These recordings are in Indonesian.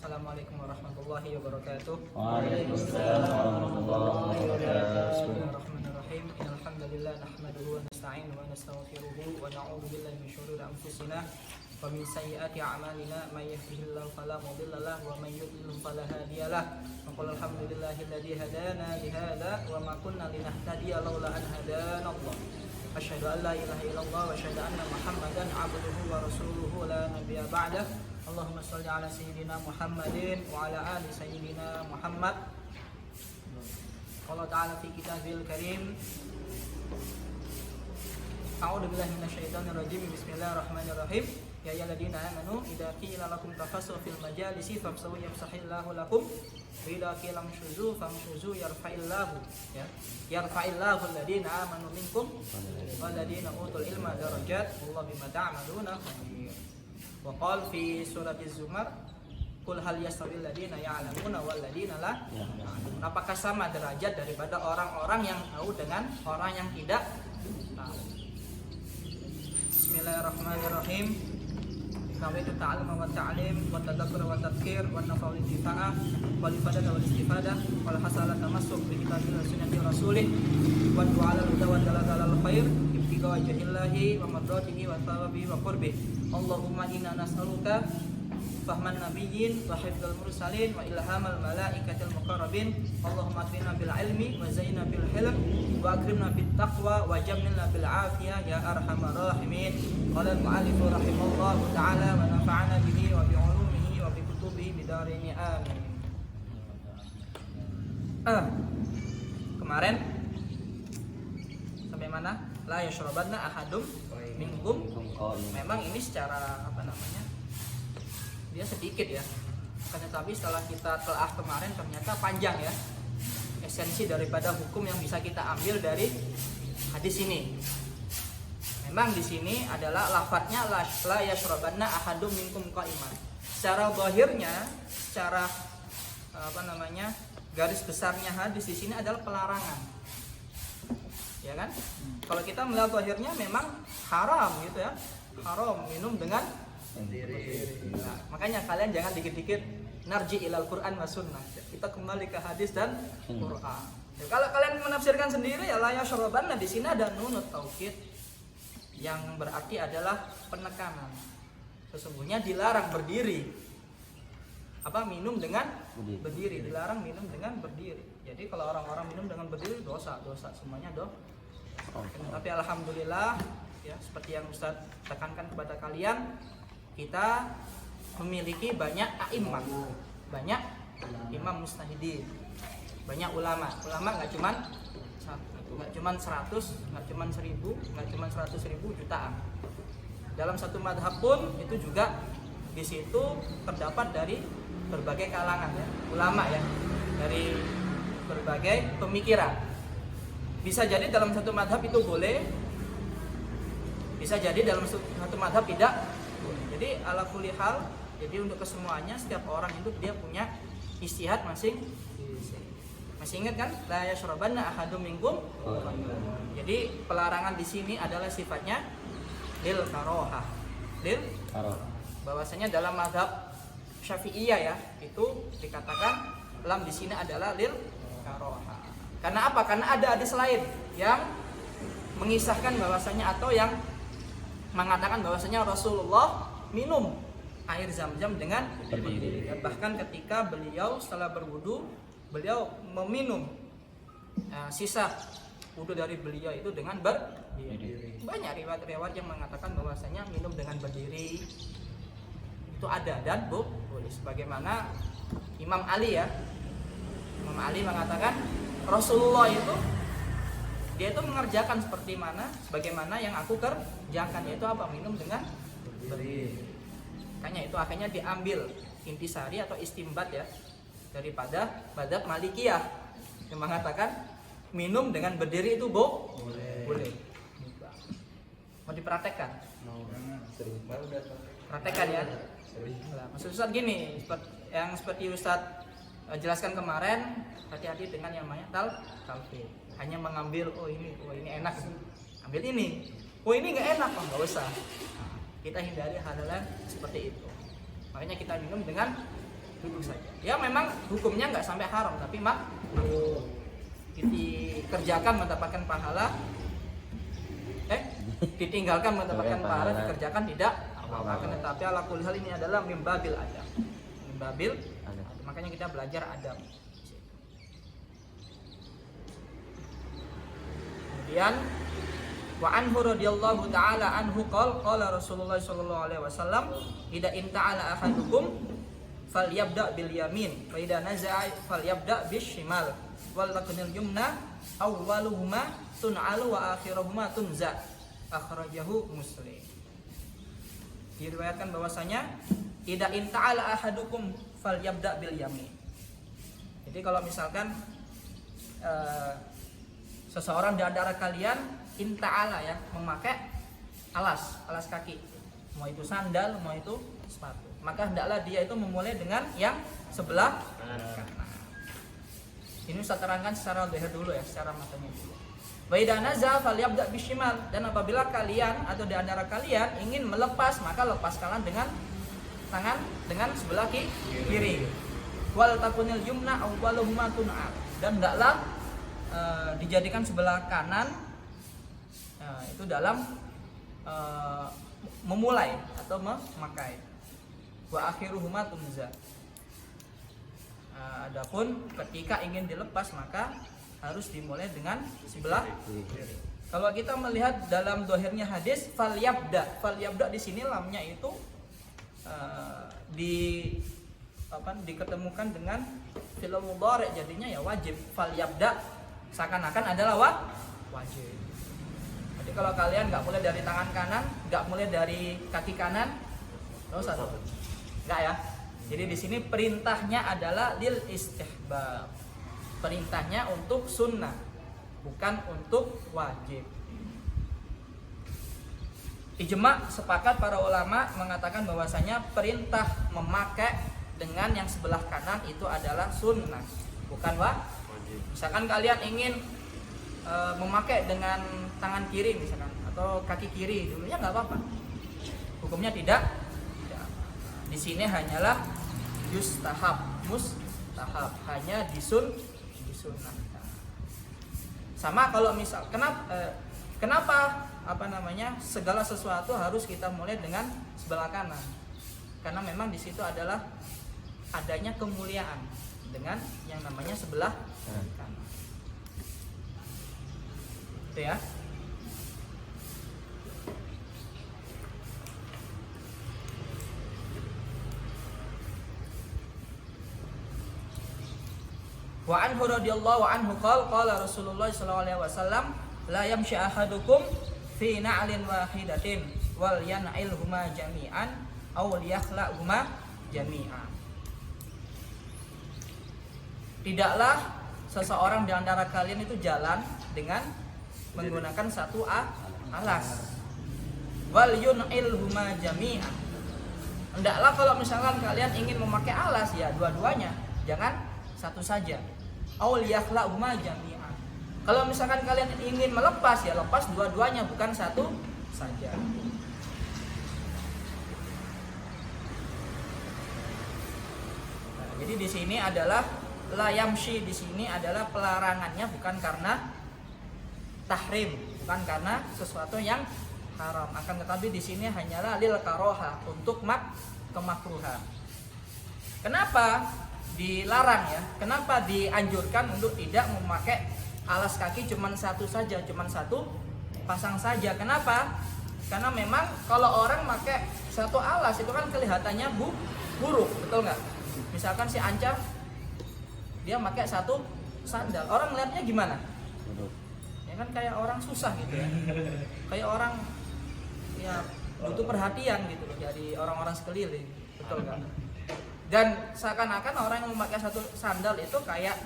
Assalamualaikum warahmatullahi wabarakatuh. Waalaikumsalam warahmatullahi wabarakatuh. Bismillahirrahmanirrahim. Innal hamdalillah nahmaduhu wa nasta'inuhu wa nastaghfiruhu wa na'udzu billahi min shururi anfusina wa min sayyiati a'malina may yahdihillahu fala mudilla lahu wa may yudlil fala hadiya lahu. Wa qul alhamdulillahilladzi hadana li hadza wa ma kunna linahtadiya laula an hadana Allah. Asyhadu an la ilaha illallah wa asyhadu anna Muhammadan 'abduhu wa rasuluhu la nabiyya ba'dahu. Allahumma shalli ala sayyidina Muhammadin wa ala ali sayyidina Muhammad. Allah Ta'ala fi kitabil karim. A'udzu billahi minasyaitonir rajim. Bismillahirrahmanirrahim. Ya ayyuhalladzina amanu idza qila lakum tafassahu fil majalisi famsahu yafsahillahu lakum wa idza qila amshuzu famshuzu yarfa'illahu ya. Yarfa'illahu alladhina amanu minkum wal ladzina utul ilma darajat wallahu bima ta'maluna khabir. Wa qala fi surat Az-Zumar qul hal yastawil ladzina ya'lamuna wal ladzina la ya'lamun. Apakah sama derajat daripada orang-orang yang tahu dengan orang yang tidak tahu? Bismillahirrahmanirrahim. Nawaitu ta'alluma wa ta'lim wa tadabbur wa tadhkir wa nafa wal intifa'ah wal ifadah wal istifadah wal hasalah tamassuk bi kitabillah sunnati rasulih wa du'a al huda wa dalal khair ibtiga wajhillahi wa mardatihi wa thawabihi wa qurbih. Allahumma inna nas'aluka fahman nabiyyin wa hifdzal mursalin wa ilhamal malaikatil muqarrabin. Allahumma atina bil ilmi wa zayyinna bil hilm wa akrimna bit taqwa wa jamilna bil afiyah ya arhamar rahimin. Qala al mu'allif rahimallahu ta'ala wa nafa'ana bihi wa bi ulumihi wa bi kutubihi bidarini amin. Kemarin sampai mana? La yashrabanna ahadum minkum. Memang ini secara apa namanya? Dia sedikit ya. Tapi setelah kita telah kemarin ternyata panjang ya. Esensi daripada hukum yang bisa kita ambil dari hadis ini. Memang di sini adalah lafadznya la yashrabanna ahadum minkum qa'iman. Secara zahirnya, secara apa namanya? Garis besarnya hadis di sini adalah pelarangan. Ya kan? Kalau kita melihat zahirnya memang haram gitu ya. Haram minum dengan berdiri. Nah, makanya kalian jangan dikit-dikit narji ilal Quran wa sunnah. Kita kembali ke hadis dan Quran. Ya, kalau kalian menafsirkan sendiri ya la yashrabanna di sini ada nunut taukid yang berarti adalah penekanan. Sesungguhnya dilarang berdiri. Apa minum dengan berdiri, dilarang minum dengan berdiri. Jadi kalau orang-orang minum dengan berdiri dosa semuanya dosa. Tapi alhamdulillah ya seperti yang Ustaz tekankan kepada kalian, kita memiliki banyak a'immah, banyak imam mustahidin, banyak ulama. Ulama nggak cuman 100, nggak cuman 1000, nggak cuman 100.000 jutaan. Dalam satu madhab pun itu juga di situ terdapat dari berbagai kalangan ya, ulama ya, dari berbagai pemikiran. Bisa jadi dalam satu madhab itu boleh, bisa jadi dalam satu madhab tidak. Jadi ala kulli hal, jadi untuk kesemuanya setiap orang itu dia punya ijtihad masing. Masih ingat kan? La yashrabanna ahadum minkum. Jadi pelarangan di sini adalah sifatnya lil karohah. Lil karohah. Bahwasanya dalam mazhab Syafi'iyah ya, itu dikatakan lam di sini adalah lil karohah. Karena apa? Karena ada hadis lain yang mengisahkan bahwasanya atau yang mengatakan bahwasanya Rasulullah minum air zam-zam dengan berdiri. Bahkan ketika beliau setelah berwudu, beliau meminum sisa wudu dari beliau itu dengan berdiri. Banyak riwayat-riwayat yang mengatakan bahwasanya minum dengan berdiri itu ada dan boleh. Sebagaimana Imam Ali ya, Imam Ali mengatakan Rasulullah itu dia itu mengerjakan seperti mana, sebagaimana yang aku kerjakan, yaitu apa? Minum dengan berdiri. Makanya itu akhirnya diambil intisari atau istimbat ya daripada mazhab Malikiyah yang mengatakan minum dengan berdiri itu boleh. Mau dipraktekkan? Praktekkan ya. Nah, maksud Ustaz gini, yang seperti Ustaz jelaskan kemarin, hati-hati dengan yang namanya talfid. Hanya mengambil oh ini enak, ambil ini. Oh ini nggak enak, nggak usah. Kita hindari hal-hal seperti itu. Makanya kita minum dengan duduk saja. Ya memang hukumnya nggak sampai haram, tapi makruh. Dikerjakan mendapatkan pahala, ditinggalkan mendapatkan pahala, dikerjakan tidak apa-apa. Tetapi ala kulli hal ini adalah mimbabil adab. Mimbabil, makanya kita belajar adab. Kemudian wa anhu radhiyallahu taala anhu qala Rasulullah sallallahu alaihi wasallam idza inta'ala ahadukum falyabda bil yamin fa idza naza'a falyabda bis shimal wal taqnil yumna awwaluhuma tun'alu wa akhiruhuma tunza, akhrajahu Muslim. Diriwayatkan bahwasanya idza inta'ala ahadukum falyabda bil yamin. Jadi kalau misalkan seseorang di antara kalian inta'ala ya, memakai alas kaki, mau itu sandal, mau itu sepatu, maka hendaklah dia itu memulai dengan yang sebelah kanan. Ini saya terangkan secara zahir dulu ya, secara matanya dulu. Wa idza naza falyabda bishimal, dan apabila kalian atau di antara kalian ingin melepas, maka lepaskanlah dengan tangan dengan sebelah kiri. Wal takunil yumna awwaluhuma tun'al, dan hendaklah dijadikan sebelah kanan itu dalam memulai atau memakai. Wa akhiruhuma tunza. Adapun ketika ingin dilepas maka harus dimulai dengan sebelah kiri. Kalau kita melihat dalam dohirnya hadis falyabda di sini lamnya itu diketemukan dengan fi'il mudhari, jadinya ya wajib. Falyabda seakan-akan adalah wajib. Jadi kalau kalian nggak mulai dari tangan kanan, nggak mulai dari kaki kanan, nggak usah, nggak ya. Jadi di sini perintahnya adalah lil istihbab, perintahnya untuk sunnah, bukan untuk wajib. Ijma' sepakat para ulama mengatakan bahwasanya perintah memakai dengan yang sebelah kanan itu adalah sunnah, bukan wajib. Misalkan kalian ingin memakai dengan tangan kiri misalkan atau kaki kiri dulunya nggak apa-apa, hukumnya tidak. Di sini hanyalah mustahab, hanya disunnahkan. Sama kalau misal kenapa segala sesuatu harus kita mulai dengan sebelah kanan, karena memang di situ adalah adanya kemuliaan dengan yang namanya sebelah kanan. Itu ya. Wa anhu radhiyallahu anhu qala Rasulullah sallallahu alaihi wasallam la yamshi ahadukum fi na'lin wahidatin wal yan'ilhuma jami'an aw liyakhla'huma jami'an. Tidaklah seseorang di antara kalian itu jalan dengan menggunakan satu alas. Wal yun'ilhuma jami'an. Hendaklah kalau misalkan kalian ingin memakai alas ya dua-duanya, jangan satu saja. Aw liyakhla'huma jami'an. Kalau misalkan kalian ingin melepas ya lepas dua-duanya, bukan satu saja. Nah, jadi di sini adalah la yamshi, di sini adalah pelarangannya bukan karena tahrim, bukan karena sesuatu yang haram, akan tetapi di sini hanyalah lil karoha, untuk kemakruhan. Kenapa dilarang ya? Kenapa dianjurkan untuk tidak memakai alas kaki cuman satu saja, cuman satu pasang saja? Kenapa? Karena memang kalau orang pakai satu alas itu kan kelihatannya buruk, betul nggak? Misalkan si Anca dia pakai satu sandal, orang melihatnya gimana? Ya kan kayak orang susah gitu ya, kayak orang ya butuh perhatian gitu loh dari orang-orang sekeliling, betul nggak? Dan seakan-akan orang yang memakai satu sandal itu kayak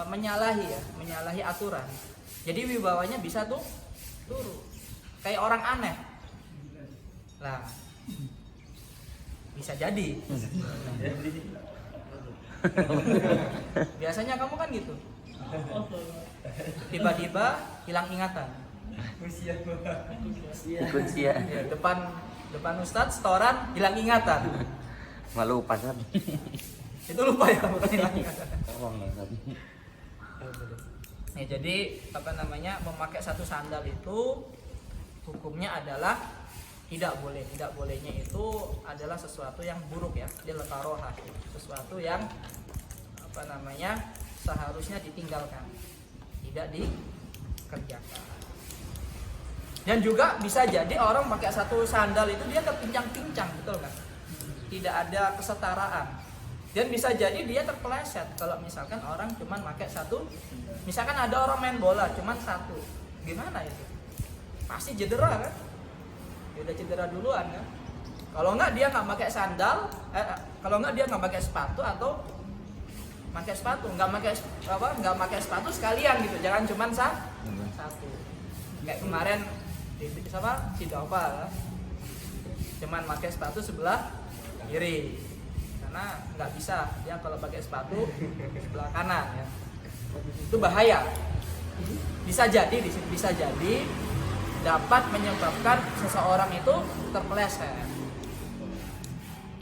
menyalahi aturan. Jadi wibawanya bisa turun, kayak orang aneh. Lah, bisa jadi. Biasanya kamu kan gitu. Tiba-tiba hilang ingatan. Usia. Ya, depan Ustadz setoran hilang ingatan. Malu pasan. Itu lupa ya, bukan hilang. Tolong ya tadi. Nih, jadi apa namanya, memakai satu sandal itu hukumnya adalah tidak boleh. Tidak bolehnya itu adalah sesuatu yang buruk ya, lil karohah, sesuatu yang apa namanya seharusnya ditinggalkan, tidak dikerjakan. Dan juga bisa jadi orang pakai satu sandal itu dia kepincang-pincang, betul kan? Tidak ada kesetaraan. Dan bisa jadi dia terpeleset kalau misalkan orang cuman pakai satu. Misalkan ada orang main bola cuman satu, gimana itu? Pasti cedera kan? Dia udah cedera duluan kan? Kalau enggak dia nggak pakai sandal, kalau enggak dia nggak pakai sepatu atau pakai sepatu, nggak pakai sepatu sekalian gitu, jangan cuman satu. Kayak kemarin di Sidapa, cuman pakai sepatu sebelah kiri, karena nggak bisa dia kalau pakai sepatu sebelah kanan ya, itu bahaya. Bisa jadi dapat menyebabkan seseorang itu terpeleset.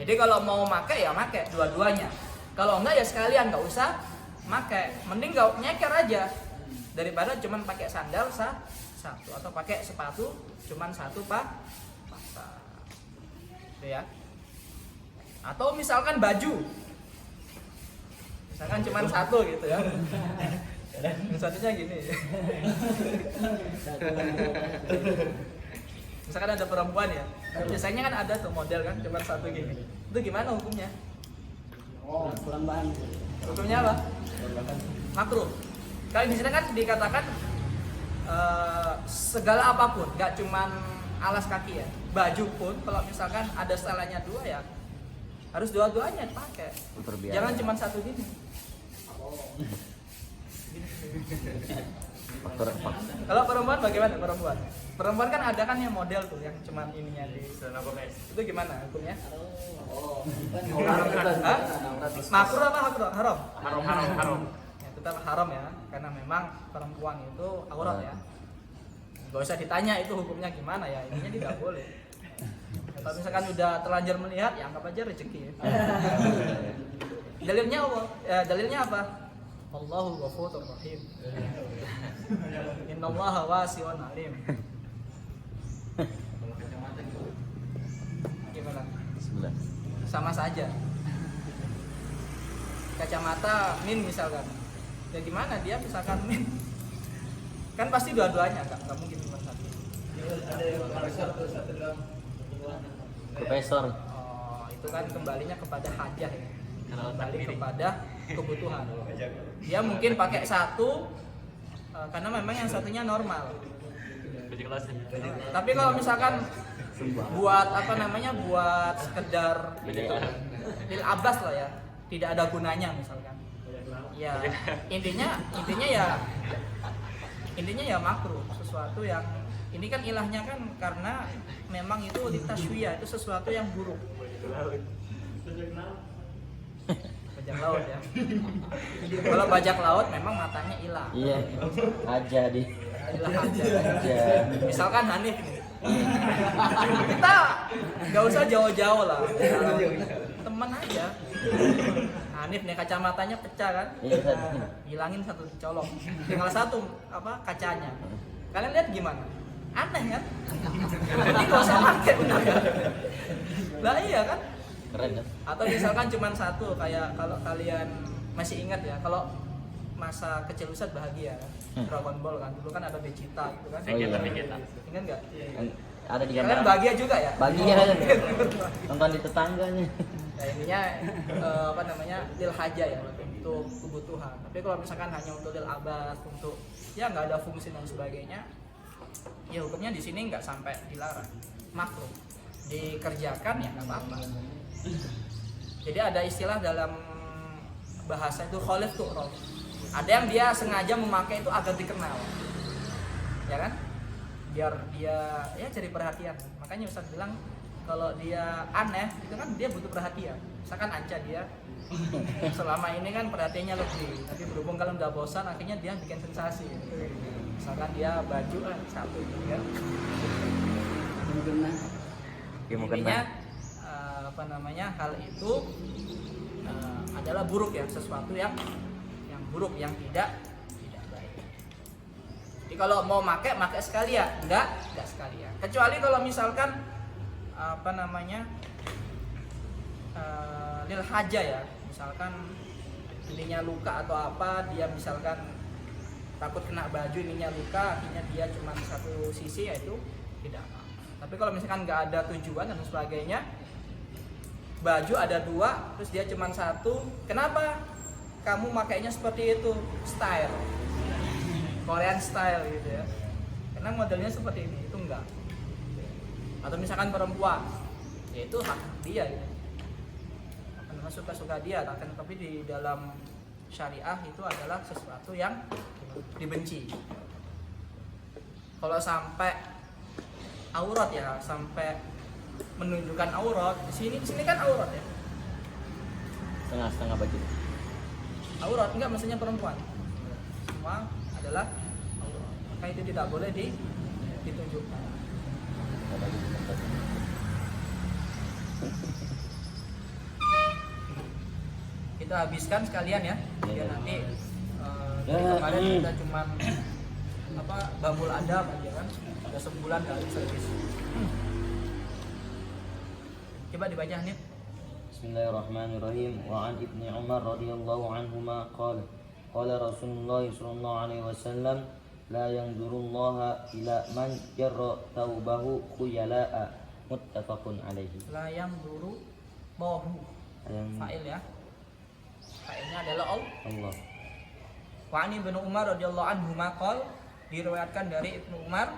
Jadi kalau mau pakai ya pakai dua-duanya. Kalau enggak ya sekalian nggak usah pakai. Mending nggak nyeker aja daripada cuman pakai sandal satu atau pakai sepatu cuman satu pasang. Gitu ya. Atau misalkan baju. Misalkan cuman satu gitu ya. Satunya gini. Misalkan ada perempuan ya. Biasanya kan ada tuh model kan cuma satu gini. Itu gimana hukumnya? Oh, kurang bahan. Hukumnya apa? Makruh. Kalau di sini kan dikatakan segala apapun, nggak cuman alas kaki ya. Baju pun kalau misalkan ada setelannya dua ya harus dua-duanya dipakai. Jangan cuma satu gini. Kalau perempuan bagaimana perempuan? Perempuan kan ada kan yang model tuh yang cuman ininya di itu gimana hukumnya? Makruh apa haram? Haram. Ya, tetap haram ya, karena memang perempuan itu aurat ya. Gak usah ditanya itu hukumnya gimana ya, intinya tidak boleh. Kalau misalkan udah terlanjur melihat, ya anggap aja rezeki ya. Dalilnya apa? Allahu ghafurur rahim. Innallaha wasi'un alim. Gimana? Sama saja. Kacamata min misalkan. Ya gimana dia misalkan min? Kan pasti dua-duanya, enggak mungkin cuma satu. Ada yang satu doang. Profesor. Oh, itu kan kembalinya kepada hajah ya. Kembali kepada kebutuhan. Dia mungkin pakai satu karena memang yang satunya normal. Tapi kalau misalkan buat apa namanya, buat sekedar lil abas lah ya, tidak ada gunanya misalkan. Ya intinya ya makruh, sesuatu yang ini kan ilahnya kan karena memang itu ditaswiyah, itu sesuatu yang buruk. Bajak laut ya. Kalau bajak laut memang matanya hilang. Iya. Aja di. Hilang aja. Misalkan Hanif nih. Kita nggak usah jauh-jauh lah. Teman aja. Hanif nih kacamatanya pecah kan? Iya. Hilangin satu colok. Tinggal satu kacanya. Kalian lihat gimana? Aneh kan? Ini nggak usah pakai benar kan? Lah iya kan? Keren kan? Atau misalkan cuma satu, kayak kalau kalian masih ingat ya, kalau masa kecil Ustadz bahagia kan? Dragon Ball kan, dulu kan ada Vegeta gitu kan? Oh iya. Ingat nggak? Ada di Kalian gambar. bahagia juga ya? Bahagia. Nonton di tetangganya. Ya, intinya apa namanya, lil haja ya, untuk kebutuhan. Tapi kalau misalkan hanya untuk lil abas, untuk ya nggak ada fungsi dan sebagainya, ya hukumnya di sini nggak sampai dilarang, makruh. Dikerjakan ya nggak apa-apa. Jadi ada istilah dalam bahasa itu kholif tu'rof. Ada yang dia sengaja memakai itu agar dikenal, ya kan? Biar dia ya cari perhatian. Makanya Ustaz bilang kalau dia aneh itu kan dia butuh perhatian. Misalkan Anca dia selama ini kan perhatiannya lebih, tapi berhubung kalau udah bosan akhirnya dia bikin sensasi. Misalkan dia baju satu ya. Intinya apa namanya, hal itu adalah buruk ya, sesuatu yang buruk, yang tidak baik. Jadi kalau mau pakai sekalian, enggak sekalian. Kecuali kalau misalkan lil haja ya, misalkan ininya luka atau apa, dia misalkan takut kena baju, ininya luka, akhirnya dia cuma satu sisi, ya itu tidak apa. Tapi kalau misalkan nggak ada tujuan dan sebagainya, baju ada dua, terus dia cuma satu, kenapa kamu makainya seperti itu? Style, Korean style gitu ya, karena modelnya seperti ini, itu enggak. Atau misalkan perempuan, ya itu hak dia gitu. Suka-suka dia, tapi di dalam syariah itu adalah sesuatu yang dibenci. Kalau sampai aurat ya, sampai menunjukkan aurat, di sini kan aurat ya. Setengah baju. Aurat enggak, maksudnya perempuan. Semua adalah aurat. Maka itu tidak boleh ditunjukkan. Kita habiskan sekalian ya, biar nanti kemarin kita cuman bambul adab aja kan, udah sebulan kali servis. Coba dibaca nih. Bismillahirrahmanirrahim. Wa an Ibnu Umar radhiyallahu anhuma qala qala Rasulullah sallallahu alaihi wasallam la yanzurullaha ila man jarra taubahu khuyala'a, muttafaqun alaihi. La yanzuru bahu, fa'il ya, fa'ilnya adalah Allah. Wa an Ibnu Umar radhiyallahu anhuma qala, diriwayatkan dari Ibnu Umar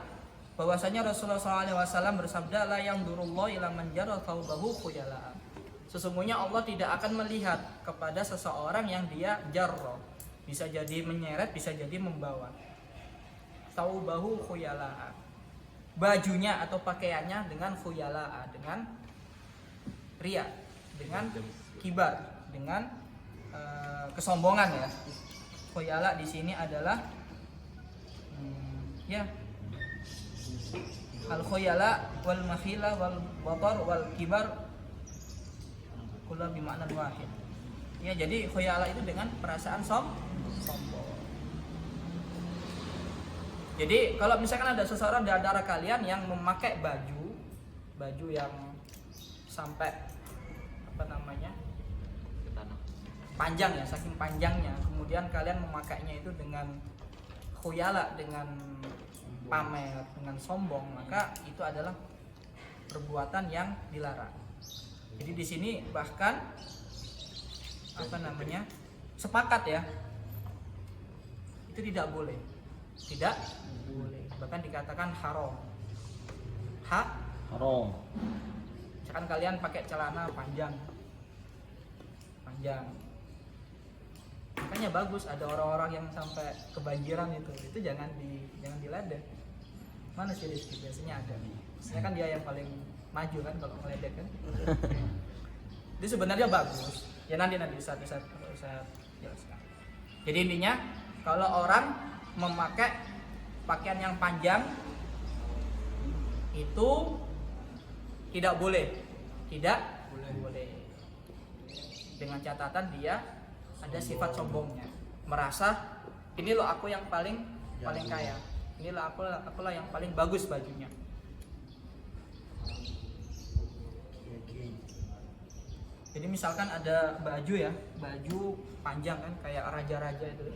bahwasanya Rasulullah SAW bersabda, la yanzurullahu ila man jarra taubahu khuyala'a. Sesungguhnya Allah tidak akan melihat kepada seseorang yang dia jarro, bisa jadi menyeret, bisa jadi membawa. Taubahu khuyala'a, bajunya atau pakaiannya dengan khuyala'a, dengan ria, dengan kibar, dengan kesombongan ya. Khuyala di sini adalah al khuyala wal makhila wal batar wal kibar kullu bi ma'na wahid. Ya, jadi khuyala itu dengan perasaan sombong. Jadi kalau misalkan ada seseorang di antara kalian yang memakai baju yang sampai panjang ya, saking panjangnya, kemudian kalian memakainya itu dengan khuyala, dengan pamer, dengan sombong, maka itu adalah perbuatan yang dilarang. Jadi di sini bahkan sepakat ya, itu tidak boleh, bahkan dikatakan haram. Haram. Misalkan kalian pakai celana panjang, makanya bagus ada orang-orang yang sampai kebanjiran itu jangan diledek. Mana sih Rizky? Biasanya ada. Biasanya kan dia yang paling maju kan kalau ngeledek kan. Itu sebenarnya bagus. Ya nanti satu saya jelaskan. Jadi intinya kalau orang memakai pakaian yang panjang itu tidak boleh. Dengan catatan dia ada sifat sombongnya, merasa ini loh aku yang paling kaya, ini loh akulah yang paling bagus bajunya. Jadi misalkan ada baju panjang kan, kayak raja-raja itu.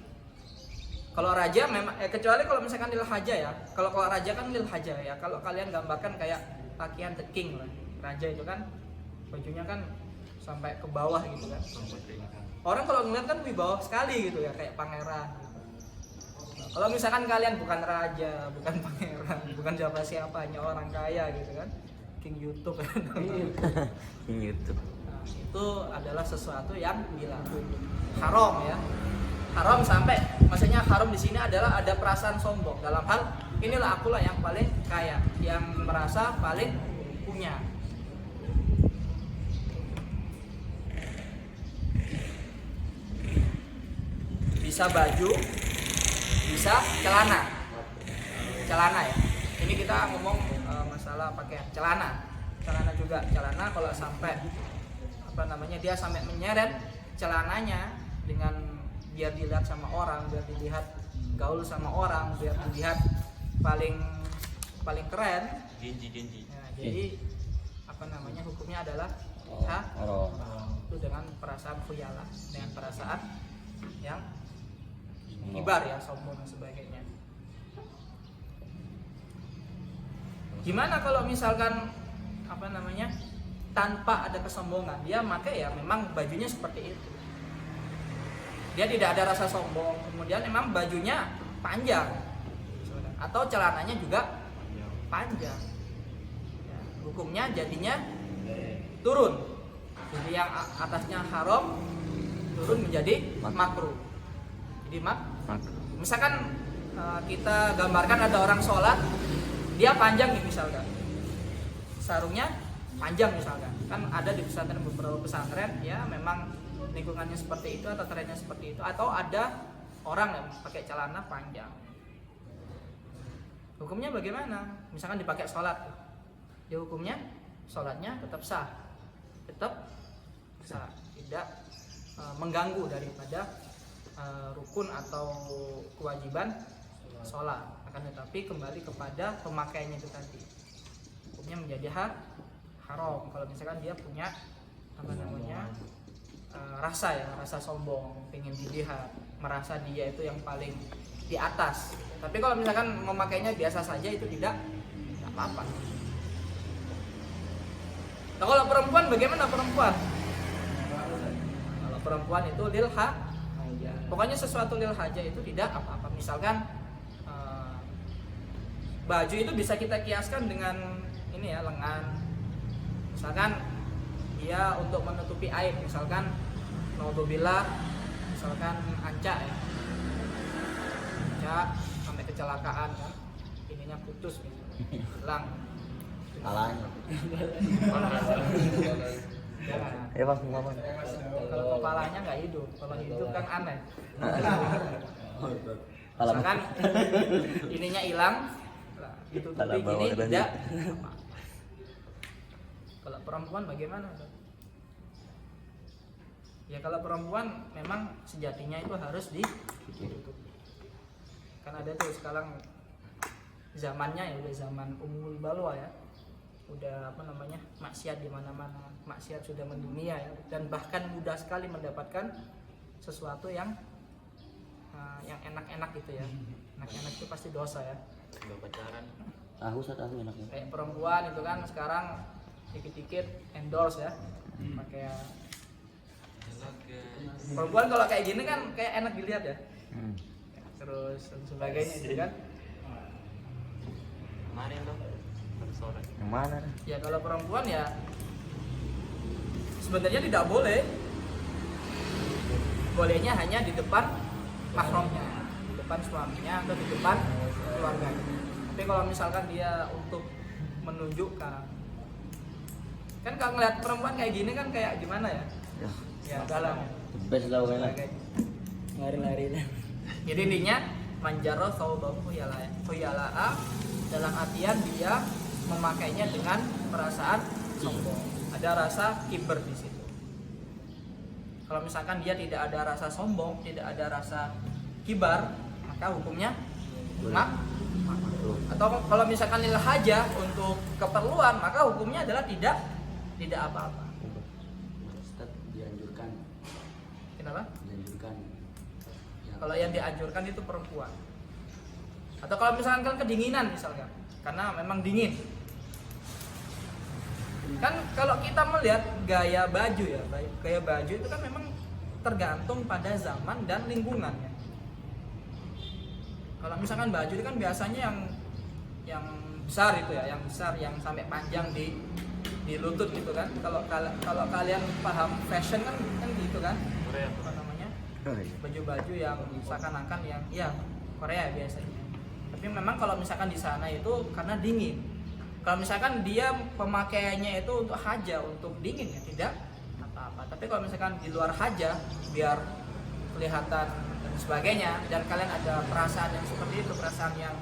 Kalau raja memang kecuali kalau misalkan lil haja ya. Kalau raja kan lil haja ya. Kalau kalian gambarkan kayak pakaian the king lah. Raja itu kan bajunya kan sampai ke bawah gitu kan. Orang kalau ngeliat kan wibawa sekali gitu ya, kayak pangeran. Nah, kalau misalkan kalian bukan raja, bukan pangeran, bukan siapa-siapanya, orang kaya gitu kan, king YouTube kan. King YouTube. Nah, itu adalah sesuatu yang dilarang. Haram ya. Haram sampai, maksudnya haram di sini adalah ada perasaan sombong dalam hal inilah akulah yang paling kaya, yang merasa paling punya. Bisa baju, bisa celana ya. Ini kita ngomong masalah pakaian, celana juga. Celana kalau sampai dia sampai menyeret, celananya dengan biar dilihat sama orang, biar dilihat gaul sama orang, biar dilihat paling keren. Nah, jadi apa namanya, hukumnya adalah haram. itu dengan perasaan khuyala, dengan perasaan yang kibar ya, sombong dan sebagainya. Gimana kalau misalkan apa namanya, tanpa ada kesombongan, dia pakai ya memang bajunya seperti itu, dia tidak ada rasa sombong, kemudian memang bajunya panjang atau celananya juga panjang, ya, hukumnya jadinya turun. Jadi yang atasnya haram turun menjadi makruh. Jadi misalkan kita gambarkan ada orang sholat, dia panjang nih misalkan, sarungnya panjang misalkan, kan ada di pesantren, beberapa pesantren ya memang lingkungannya seperti itu atau trennya seperti itu, atau ada orang yang pakai celana panjang. Hukumnya bagaimana? Misalkan dipakai sholat, ya hukumnya sholatnya tetap sah, tidak mengganggu daripada rukun atau kewajiban sholat. Akan tetapi kembali kepada pemakaiannya itu tadi, hukumnya menjadi haram kalau misalkan dia punya apa namanya, rasa sombong, pengen dilihat, merasa dia itu yang paling di atas. Tapi kalau misalkan memakainya biasa saja, itu tidak apa-apa. Nah, kalau perempuan bagaimana perempuan? Kalau perempuan itu lil haja, pokoknya sesuatu lil haja itu tidak apa-apa. Misalkan baju itu bisa kita kiaskan dengan ini ya, lengan. Misalkan dia untuk menutupi aib, misalkan naudzubillah, misalkan anca ya, anca sampai kecelakaan kan, ininya putus gitu, hilang Kalanya. ya, Mas, ngomong. kalau kepalanya nggak hidup, kalau hidup kan aneh. Kalau Misalkan ininya hilang, ditutupi gini tidak apa. Kalau perempuan bagaimana? Ya kalau perempuan memang sejatinya itu harus ditutupi. Kan ada tuh sekarang zamannya ya, udah zaman umul balwa ya, udah apa namanya, maksiat di mana-mana, maksiat sudah mendunia ya, dan bahkan mudah sekali mendapatkan sesuatu yang enak-enak gitu ya. Enak-enak itu pasti dosa ya. tahu enaknya. Kayak perempuan itu kan sekarang dikit-dikit endorse ya, pakai perempuan kalau kayak gini kan kayak enak dilihat ya, terus dan sebagainya gitu kan. Kemarin dong, sore. Yang mana? Ya kalau perempuan ya sebenarnya tidak boleh, bolehnya hanya di depan mahramnya, di depan suaminya atau di depan keluarganya. Tapi kalau misalkan dia untuk menunjukkan, kan kalau ngeliat perempuan kayak gini kan kayak gimana ya? Ya dalam. Best lah pokoknya. Lari-lari lah. Jadi intinya manjaro thawbahu khuyala'a, dalam artian dia memakainya dengan perasaan sombong. Ada rasa kiber di situ. Kalau misalkan dia tidak ada rasa sombong, tidak ada rasa kibar, maka hukumnya makruh. Atau kalau misalkan lil haja, untuk keperluan, maka hukumnya adalah tidak apa-apa. Ustaz, dianjurkan. Kenapa? Dianjurkan. Kalau yang dianjurkan itu perempuan. Atau kalau misalkan kan kedinginan misalkan, karena memang dingin. Kan kalau kita melihat gaya baju ya, gaya baju itu kan memang tergantung pada zaman dan lingkungannya. Kalau misalkan baju itu kan biasanya yang besar itu ya, yang besar, yang sampai panjang di lutut gitu kan. Kalau kalian paham fashion kan gitu kan, apa namanya, baju-baju yang seakan-akan yang ya Korea biasanya. Tapi memang kalau misalkan di sana itu karena dingin. Kalau misalkan dia pemakaiannya itu untuk haja, untuk dingin ya tidak apa-apa. Tapi kalau misalkan di luar haja, biar kelihatan dan sebagainya, dan kalian ada perasaan yang seperti itu, perasaan yang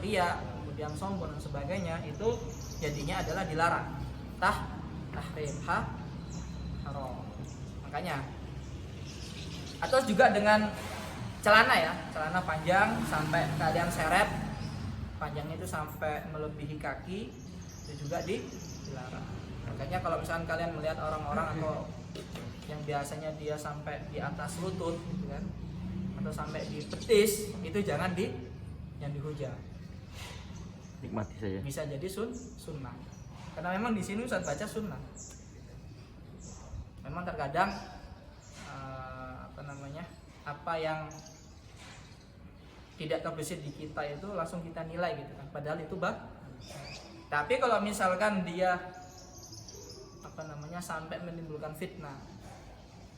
ria, kemudian sombong dan sebagainya, itu jadinya adalah dilarang. Tahrim haram. Maka Makanya. Atau juga dengan celana ya, celana panjang sampai kalian seret, panjangnya itu sampai melebihi kaki, itu juga dilarang. Makanya kalau misalkan kalian melihat orang-orang atau yang biasanya dia sampai di atas lutut gitu kan, atau sampai di betis, itu jangan dihujat. Nikmati saja. Bisa jadi sunnah. Karena memang di sini Ustaz baca sunnah. Memang terkadang apa yang tidak terbesit di kita itu langsung kita nilai gitu kan. Padahal itu tapi kalau misalkan dia sampai menimbulkan fitnah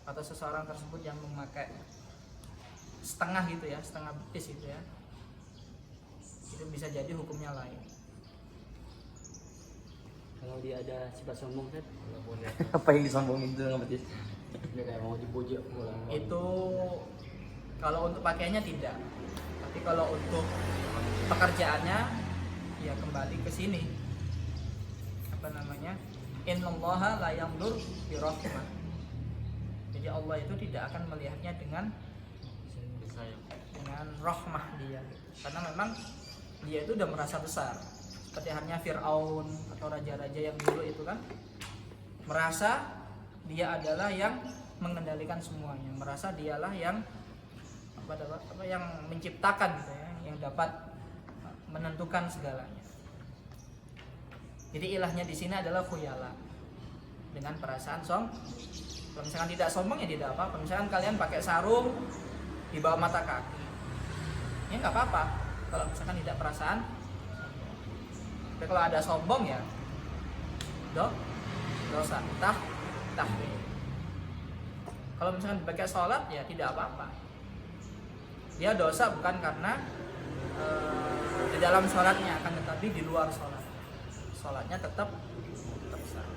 atau seseorang tersebut yang memakai setengah gitu ya, setengah betis gitu ya, itu bisa jadi hukumnya lain. Kalau dia ada sifat sombong kan, Apa yang disombongin itu nggak betis? dia kayak mau dipuji pulang. Itu kalau untuk pakaiannya tidak, tapi kalau untuk pekerjaannya ya kembali ke sini. Innallaha la yanzur bi rahmah. Jadi Allah itu tidak akan melihatnya dengan rahmah dia. Karena memang dia itu udah merasa besar. Seperti halnya Fir'aun atau raja-raja yang dulu itu kan merasa dia adalah yang mengendalikan semuanya, merasa dialah yang yang menciptakan gitu ya, yang dapat menentukan segalanya. Jadi ilahnya di sini adalah khuyala, dengan perasaan kalau misalkan tidak sombong ya tidak apa-apa. Misalkan kalian pakai sarung di bawah mata kaki, ya nggak apa-apa kalau misalkan tidak perasaan. Tapi kalau ada sombong ya dosa tahrim. Kalau misalkan dipakai sholat ya tidak apa-apa. Dia dosa bukan karena di dalam sholatnya, akan tetapi di luar sholat. Sholatnya tetap sah.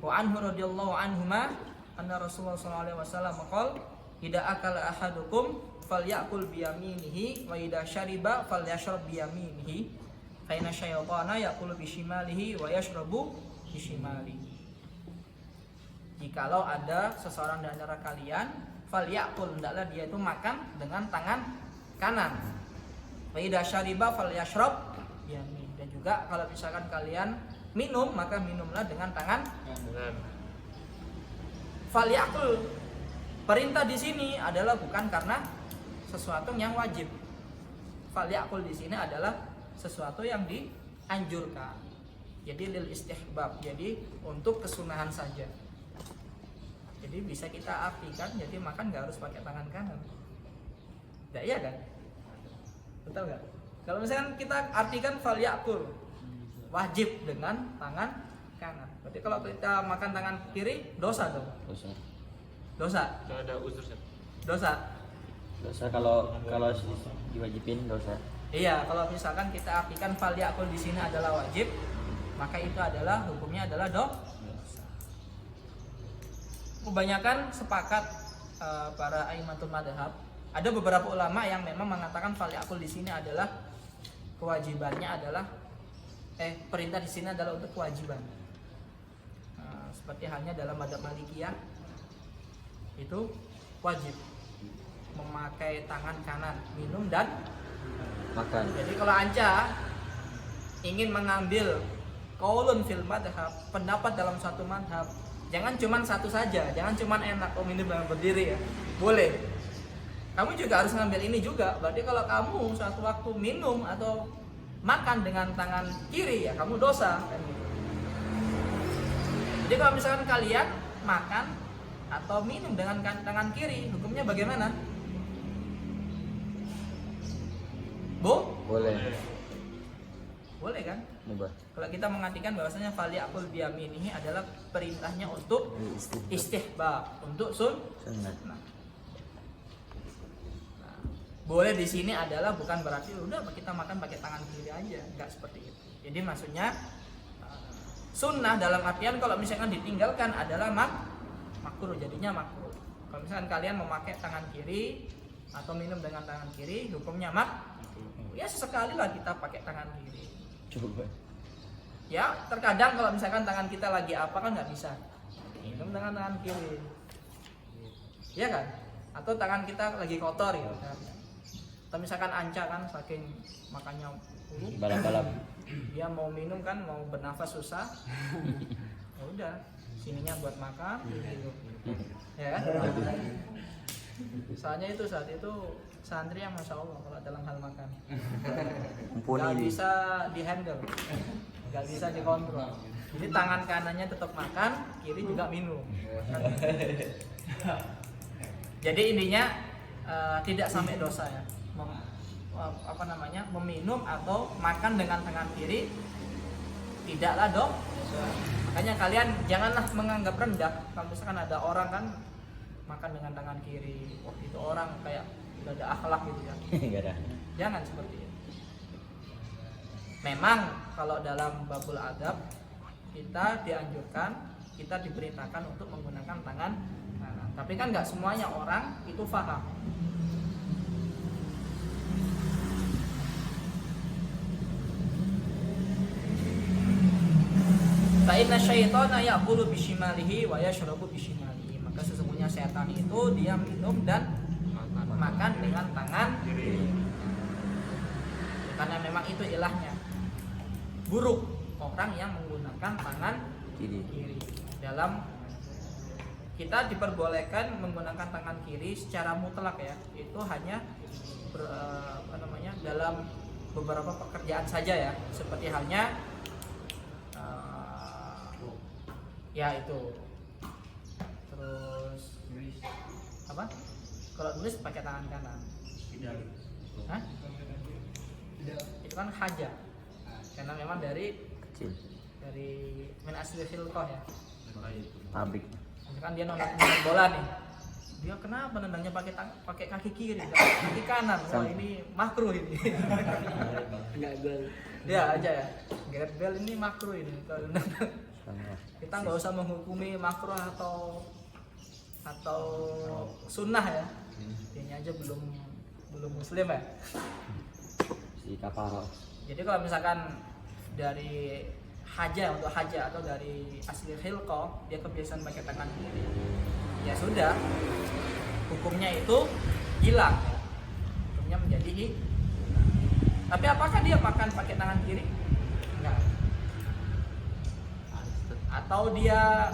Wa anhu radhiyallahu anhuma anna Rasulullah sallallahu alaihi wasallam qala idza akala ahadukum falyakul biyaminihi wa idza syariba falyashrab biyaminihi fa inna syaitana yaqulu bishimalihi wa yashrabu bishimalihi. Jikalau ada seseorang di antara kalian falyakul, hendaklah dia itu makan dengan tangan kanan. Wa idza syariba falyashrab biyamin. Dan juga kalau misalkan kalian minum, maka minumlah dengan tangan kanan. Falyakul, perintah di sini adalah bukan karena sesuatu yang wajib. Falyakul di sini adalah sesuatu yang dianjurkan. Jadi lil istihbab, jadi untuk kesunahan saja. Jadi bisa kita artikan, jadi makan nggak harus pakai tangan kanan. Nggak, iya kan? Betul nggak? Kalau misalkan kita artikan falyakul, wajib dengan tangan kanan. Berarti kalau kita makan tangan kiri dosa dong. Dosa. Kalau ada uzur sih. Dosa kalau diwajibin dosa. Iya, kalau misalkan kita artikan falyakul di sini adalah wajib, maka itu adalah hukumnya adalah dosa. Kebanyakan sepakat para aimatul madhab. Ada beberapa ulama yang memang mengatakan falyakul di sini adalah kewajibannya adalah perintah di sini adalah untuk kewajiban. Seperti halnya dalam madhab Malikiyah itu wajib memakai tangan kanan minum dan Makan. Jadi kalau Anca ingin mengambil qaulun fil madhab, pendapat dalam satu madhab, jangan cuma satu saja, jangan cuma enak minum dengan berdiri ya. Boleh. Kamu juga harus ngambil ini juga. Berarti kalau kamu suatu waktu minum atau makan dengan tangan kiri ya kamu dosa kan gitu. Jadi kalau misalkan kalian makan atau minum dengan tangan kiri, hukumnya bagaimana? Boleh kan? Mubah. Kalau kita mengartikan bahwasanya falyakul biyaminihi adalah perintahnya untuk istihbab, untuk sunnah. Nah, boleh di sini adalah bukan berarti udah kita makan pakai tangan kiri aja, enggak seperti itu. Jadi maksudnya sunnah dalam artian kalau misalkan ditinggalkan adalah makruh, jadinya makruh. Kalau misalkan kalian memakai tangan kiri atau minum dengan tangan kiri, hukumnya ya sesekali lah kita pakai tangan kiri. Coba. Ya terkadang kalau misalkan tangan kita lagi apa kan nggak bisa minum dengan tangan kiri, ya kan? Atau tangan kita lagi kotor ya kan? Atau misalkan Anca kan saking makannya buruk, balap-balap. dia mau minum kan mau bernafas susah, ya udah sininya buat makan gitu. Ya kan? Soalnya itu saat itu santri yang masya Allah kalau dalam hal makan nggak bisa dihandle, nggak bisa dikontrol. Jadi tangan kanannya tetap makan, kiri juga minum. Jadi intinya tidak sampai dosa ya. Meminum atau makan dengan tangan kiri tidaklah dong. Makanya kalian janganlah menganggap rendah kalau misalkan ada orang kan makan dengan tangan kiri, wah itu orang kayak udah ada akhlak gitu ya. Enggak ada. Jangan seperti itu. Memang kalau dalam babul adab kita dianjurkan, kita diperintahkan untuk menggunakan tangan kanan. Tapi kan nggak semuanya orang itu paham. Fa inna syaitana ya'kulu bishimalihi wa yashrabu bishimalihi. Maka sesungguhnya setan itu dia minum dan makan dengan tangan kiri. Karena memang itu ilahnya. Buruk orang yang menggunakan tangan kiri. Dalam kita diperbolehkan menggunakan tangan kiri secara mutlak ya. Itu hanya dalam beberapa pekerjaan saja ya. Seperti halnya ya itu. Terus apa? Kalau nulis pakai tangan kanan. Hah? Itu kan haja. Karena memang dari min asli khilqah ya. Pabrik. Misalkan dia nendang bola nih. Dia kenapa nendangnya pakai kaki kiri, kaki kanan? Wah, ini makruh ini. Enggak gol. Dia aja ya. Gareth Bale ini makruh ini. Kita nggak usah menghukumi makruh atau sunnah ya. Ini aja belum muslim ya. Si kaparo. Jadi kalau misalkan dari untuk haja atau dari asli khilqah dia kebiasaan pakai tangan kiri, ya sudah, hukumnya itu hilang, hukumnya menjadi tapi apakah dia makan pakai tangan kiri? Enggak. Atau dia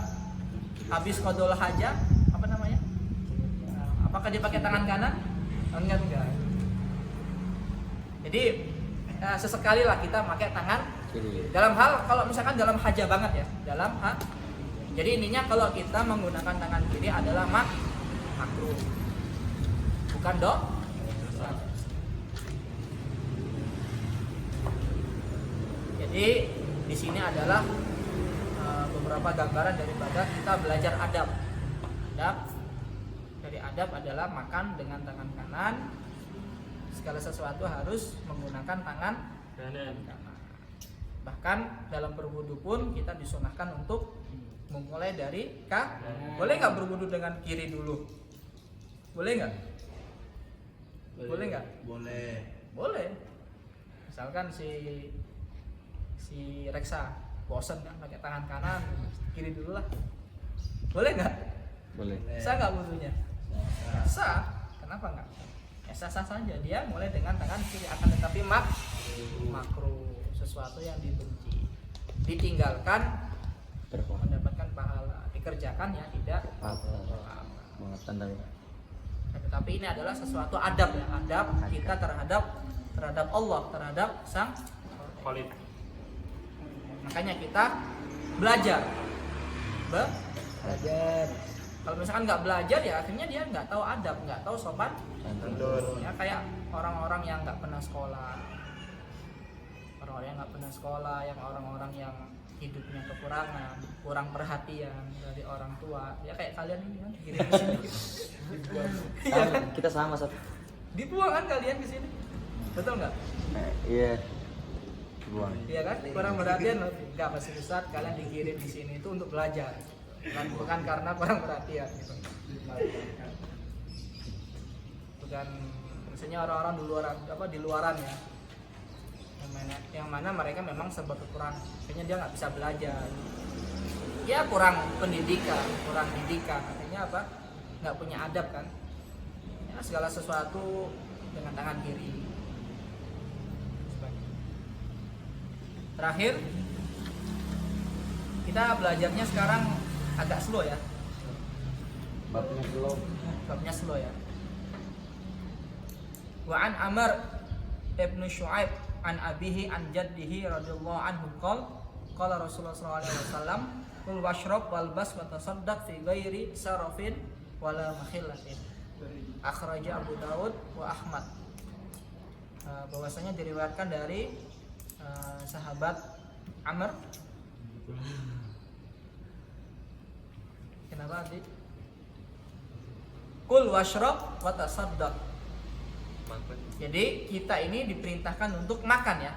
habis qadul haja apakah dia pakai tangan kanan? Enggak. Jadi sesekali lah kita pakai tangan kiri. Dalam hal kalau misalkan dalam haja banget ya, jadi intinya kalau kita menggunakan tangan kiri adalah makruh, bukan dosa. Jadi di sini adalah beberapa gambaran daripada kita belajar adab. Dari adab adalah makan dengan tangan kanan. Segala sesuatu harus menggunakan tangan kanan. Bahkan dalam berwudu pun kita disunahkan untuk memulai dari Boleh nggak berwudu dengan kiri dulu? Boleh nggak? Boleh nggak? Boleh. Misalkan si Reksa bosan kan pakai tangan kanan, kiri dulu lah. Boleh nggak? Boleh. Sah nggak wudunya? Sah. Kenapa nggak? Ya sah-sah saja. Dia mulai dengan tangan kiri, akan tetapi makruh, sesuatu yang dibenci, ditinggalkan mendapatkan pahala, dikerjakan ya tidak apa-apa. Tetapi ini adalah sesuatu adab ya, adab kita terhadap Allah, terhadap Sang Khaliq. Makanya kita belajar. Kalau misalkan nggak belajar ya akhirnya dia nggak tahu adab, nggak tahu sopan. Ya kayak orang-orang yang nggak pernah sekolah, yang orang-orang yang hidupnya kekurangan, kurang perhatian dari orang tua. Ya kayak kalian ini kan dikirim ke sini. Kita sama satu. Dibuang kan kalian ke sini. Betul nggak? Iya. Dibuang. Iya kan? Kurang perhatian loh. Enggak pasti Ustaz, kalian dikirim di sini itu untuk belajar. Bukan karena kurang perhatian gitu. Bukan misalnya orang-orang di luaran ya. yang mana mereka memang serba kekurangan, akhirnya dia nggak bisa belajar, ya kurang pendidikan, kurang didikan, akhirnya apa, nggak punya adab kan, ya segala sesuatu dengan tangan kiri. Terakhir kita belajarnya sekarang agak slow ya, Babnya slow. babnya slow ya. Wa an Amr ibnu Shu'aib an abihi an jaddihi radhiyallahu anhu qala Rasulullah sallallahu alaihi wasallam kul washrab wal bas wa tasaddaq fi ghairi sarafin wala makhillatin. Akhraja Abu Daud wa Ahmad. Bahwasanya diriwayatkan dari sahabat Amr. Kenapa adik? Kul washrab wa tasaddaq. Jadi kita ini diperintahkan untuk makan ya,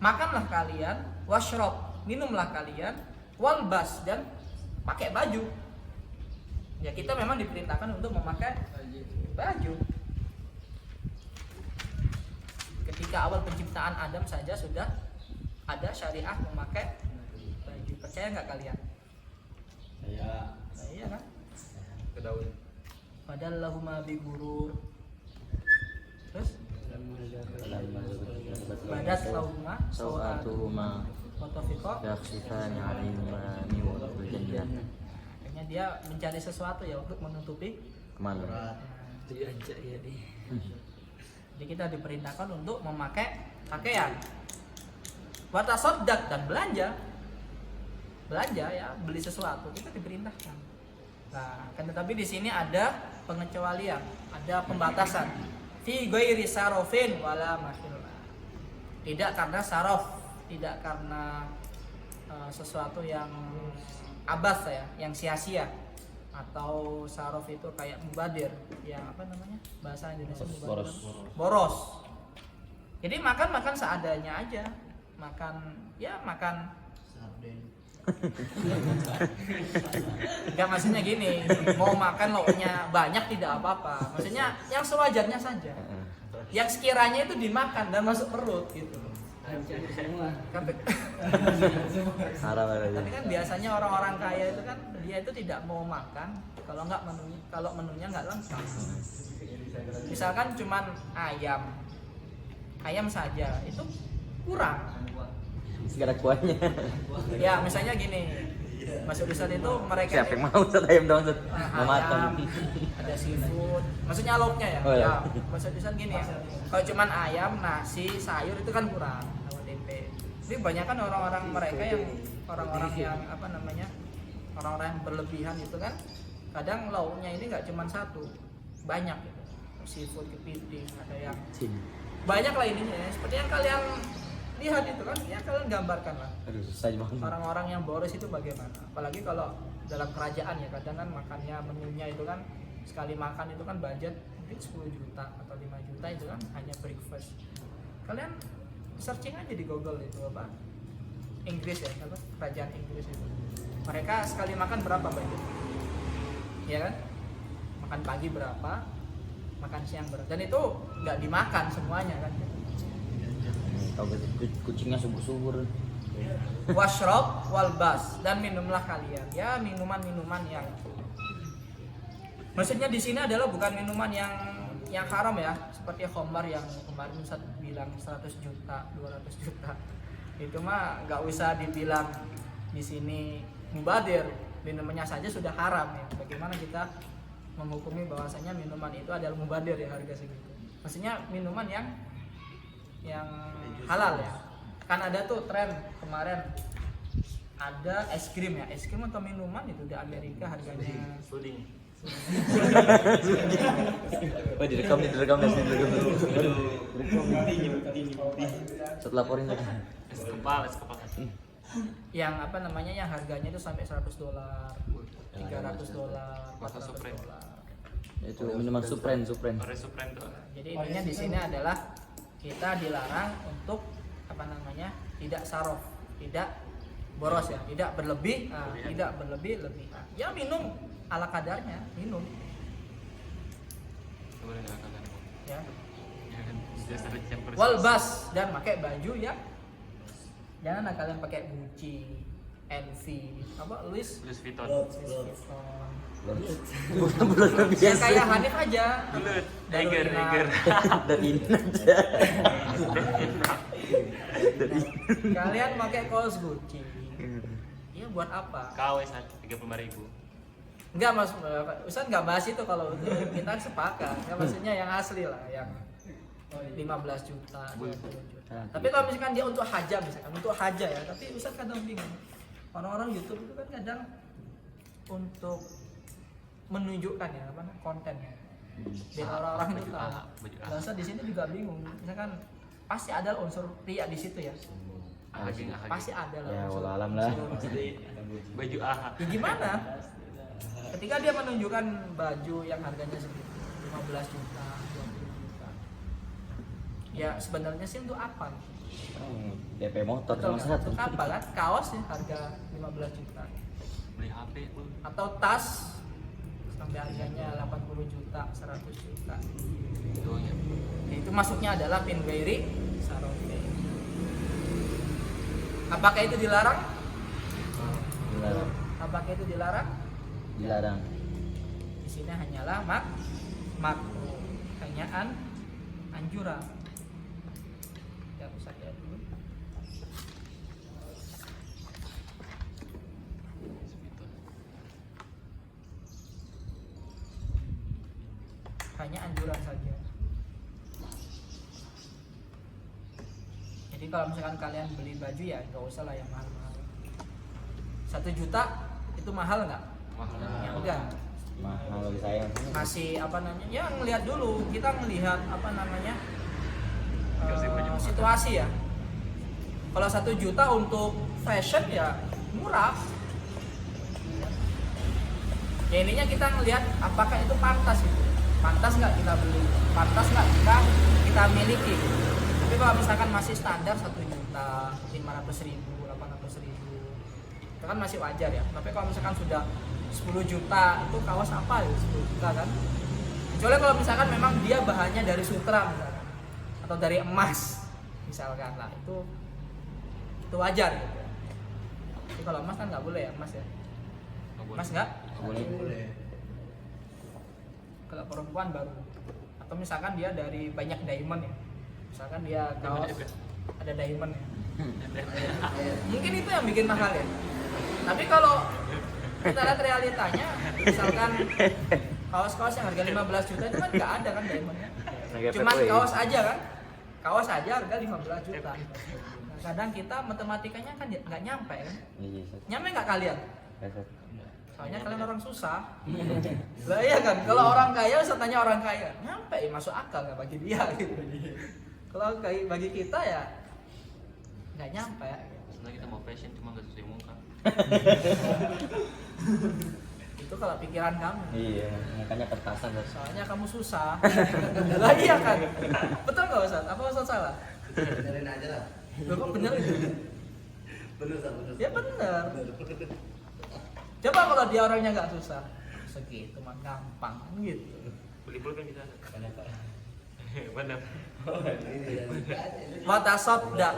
makanlah kalian, washrab, minumlah kalian, walbas, dan pakai baju. Ya kita memang diperintahkan untuk memakai baju. Ketika awal penciptaan Adam saja sudah ada syariat memakai baju. Percaya nggak kalian? Ya. Nah, iya kan? Kedaun. Padahal lahuma bi gurur. Terus badat lahuma Sawatuhuma fotofiqo. yakhsifani alaihima min warqil jannah. Akhirnya dia mencari sesuatu ya untuk menutupi. Kemana? Diajak ya nih. Jadi kita diperintahkan untuk memakai pakaian. Watasodak dan belanja ya, beli sesuatu kita diperintahkan. Nah, kan tetapi di sini ada pengecualian, ada pembatasan. Fi ghairi sarofin wala makhillah. Tidak karena sarof, tidak karena sesuatu yang abas ya, yang sia-sia. Atau sarof itu kayak mubadir, yang apa namanya? Bahasa Indonesia mubadir. Boros. Jadi makan seadanya aja. Makan enggak, maksudnya gini, mau makan lauknya banyak tidak apa-apa, maksudnya yang sewajarnya saja, yang sekiranya itu dimakan dan masuk perut gitu. Tapi kan biasanya orang-orang kaya itu kan dia itu tidak mau makan kalau menunya nggak lengkap. Misalkan cuman ayam saja itu kurang. Gak ada kuahnya. Ya misalnya gini, masuk di sana itu mereka Siapa yang mau Ustaz ayam dong Ustaz? Mau makan. Ada seafood, maksudnya lauknya ya. Oh, iya. Ya, masuk di sana gini ya. Kalau cuman ayam, nasi, sayur itu kan kurang, sama tempe. Jadi banyak kan orang-orang mereka yang orang-orang yang apa namanya, orang-orang yang berlebihan itu kan, kadang lauknya ini nggak cuma satu, banyak gitu. Seafood, kepiting, ada yang banyak lah ininya ya. Seperti yang kalian lihat itu kan, ya kalian gambarkan lah. Aduh, susah banget. Orang-orang yang boros itu bagaimana? Apalagi kalau dalam kerajaan ya, kadang kan makannya, menunya itu kan sekali makan itu kan budget mungkin 10 juta atau 5 juta itu kan hanya breakfast. Kalian searching aja di Google itu apa? Inggris ya, apa? Kerajaan Inggris itu. Mereka sekali makan berapa budget? Ya kan? Makan pagi berapa? Makan siang berapa? Dan itu nggak dimakan semuanya kan? Kucingnya subur-subur. Washrab walbas, dan minumlah kalian ya minuman-minuman yang maksudnya di sini adalah bukan minuman yang haram ya, seperti khamar yang kemarin Ustaz bilang 100 juta 200 juta itu mah nggak usah dibilang di sini mubadir, minumannya saja sudah haram ya. Bagaimana kita menghukumi bahwasanya minuman itu adalah mubadir ya harga segitu? Maksudnya minuman yang halal ya. Kan ada tuh tren kemarin ada es krim ya, es krim atau minuman itu di Amerika harganya Puding. Oh, direkam nasi direkam. Setelah laporin lagi. Es kepal. yang apa namanya, yang harganya itu sampai $100, $300, Masa Supreme. $400. Itu minuman Supreme. Ore Supreme tuh. Jadi intinya di sini adalah kita dilarang untuk apa namanya, tidak sarof, tidak boros ya, tidak berlebih, tidak berlebih-lebihan. Ya minum ala kadarnya, minum. Kemudian akan Ya. Walbas, dan pakai baju yang jangan kalian pakai Gucci, LV, apa Louis Vuitton. Vuitton. Bulan Ya kayak Hanif aja. Belut, Darul Eiger. Inan. dari ini aja. Kalian pakai kaos Gucci. Iya buat apa? KW 35.000. Enggak mas, Ustaz nggak bahas itu kalau itu kita sepakat. Ya maksudnya yang asli lah, yang 15 juta, 20 juta. Tapi kalau misalkan dia untuk haja misalkan, untuk haja ya, tapi Ustaz kadang bingung. Orang-orang YouTube itu kan kadang untuk menunjukkan ya apa kontennya. Biar orang-orang itu tahu. Dan Ustaz di sini juga bingung. Misalkan pasti ada unsur ria di situ ya. Pasti ada lah. Ya unsur- walau alam lah. unsur- Baju AHA. Ya gimana? Ketika dia menunjukkan baju yang harganya segitu 15 juta, 20 juta. Ya sebenarnya sih untuk apa? DP motor Betul cuma nggak? satu. Untuk apa kan? Kaos ya harga 15 juta. Beli HP pun. Atau tas sampai harganya 80 juta, 100 juta. Doang ya. Ya, itu masuknya adalah pin gairi sarofe. Apakah itu dilarang? Dilarang. Apakah itu dilarang? Dilarang. Di sini hanyalah makruh, hanya anjuran. Ya usah lihat dulu. Hanya anjuran saja. Jadi kalau misalkan kalian beli baju ya nggak usah lah yang mahal-mahal. 1 juta itu mahal nggak? Mahal. Ya enggak. Mahal bagi saya. Masih apa namanya? Ya ngelihat dulu, kita ngelihat apa namanya? Situasi ya. Kalau 1 juta untuk fashion ya murah. Ya ininya kita ngelihat apakah itu pantas itu. Pantas nggak kita beli? Pantas nggak kita miliki? Tapi kalau misalkan masih standar 1 juta, 500.000, 800.000, itu kan masih wajar ya. Tapi kalau misalkan sudah 10 juta, itu kaos apa ya 10 juta kan? Kecuali kalau misalkan memang dia bahannya dari sutra misalkan, atau dari emas misalkan lah, itu wajar gitu. Tapi kalau emas kan nggak boleh ya emas ya. Emas nggak? Boleh. Kalau perempuan baru. Atau misalkan dia dari banyak diamond ya. Misalkan dia kaos ada diamond ya. Mungkin itu yang bikin mahal ya. Tapi kalau kita lihat realitanya, misalkan kaos-kaos yang harga 15 juta itu kan nggak ada kan diamondnya. Cuman kaos aja kan. Kaos aja harga 15 juta. Nah, kadang kita matematikanya kan nggak nyampe kan. Iya. Nyampe nggak kalian? Sat. Soalnya kalian orang susah. Lah iya kan, kalau orang kaya usah tanya orang kaya, nyampe ya masuk akal nggak bagi dia gitu. Kalau bagi kita ya nggak nyampe. Sebenarnya kita mau fashion cuma nggak sesuai muka. Itu kalau pikiran kamu. Iya, makanya kertasan Sat. Soalnya kamu susah. Lah iya kan. Betul nggak Ustaz? Apa Ustaz salah? Benerin aja lah. Loh, kok bener itu? Bener Sat, bener. Ya bener. Coba kalau dia orangnya nggak susah, segitu mah gampang kan gitu. Beli pulpen bisa. Benar. Watasabda.